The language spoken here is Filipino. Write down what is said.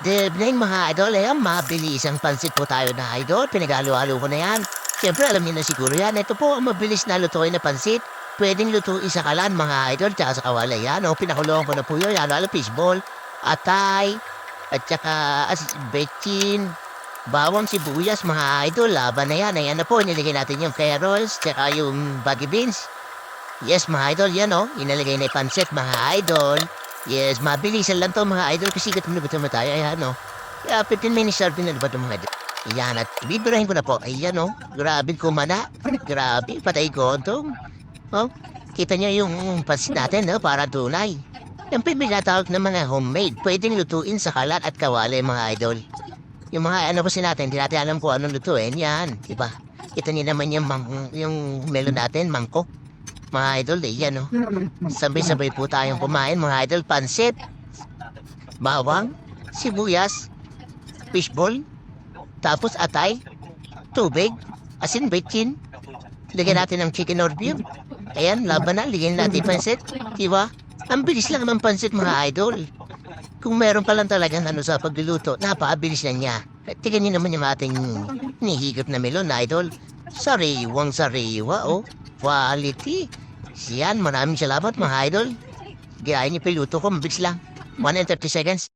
Good evening mga idol. Ayan, mabilis ang pansit po tayo na idol. Pinagalo-halo ko na yan. Siyempre, alam niyo na siguro yan. Ito po ang mabilis na lutuin na pansit. Pwedeng lutuin sa kalan mga idol. Tsaka sa kawali yan. O, pinakulungan ko na po yun. Halo-halo fishball, atay, at tsaka bechin, bawang sibuyas mga idol. Laban na yan. Ayan na po. Nilagay natin yung carrots, tsaka yung baggy beans. Yes mga idol, yan o. Inalagay na yung pansit mga idol. Yes, mabilisan lang to mga idol kasi gatong na tayo. Ayan o. Kaya 15 minutes serve na ba ito mga idol? Ayan at bibirahin ko na po. Ayan o. Grabe kumana. Grabe, patay ko ito. Oh, kita niyo yung pansit natin no? Para tunay. Yung pinatawag ng mga homemade. Pwedeng lutuin sa kalat at kawali mga idol. Yung mga ano kasi natin, hindi natin alam kung anong lutuin. Yan, diba? Kita niyo naman yung melon natin, mangkok. Mga idol, yan o. Sabay-sabay po tayong kumain, mga idol. Pansit, bawang, sibuyas, fishball, tapos atay, tubig, asin, bechin. Lagyan natin ng chicken or beef. Ayan, laban na. Lagyan natin pansit. Diba? Ang bilis lang ng pansit, mga idol. Kung meron pa lang talagang ano sa pagluluto, napakabilis na niya. Tingnan niyo naman yung ating nihigop na melon, idol. Sariwang-sariwa, oh. Quality. Siyan, maraming salamat mga idol. Gayahin niyo pa yung luto ko, mabilis lang. 1 and 30 seconds.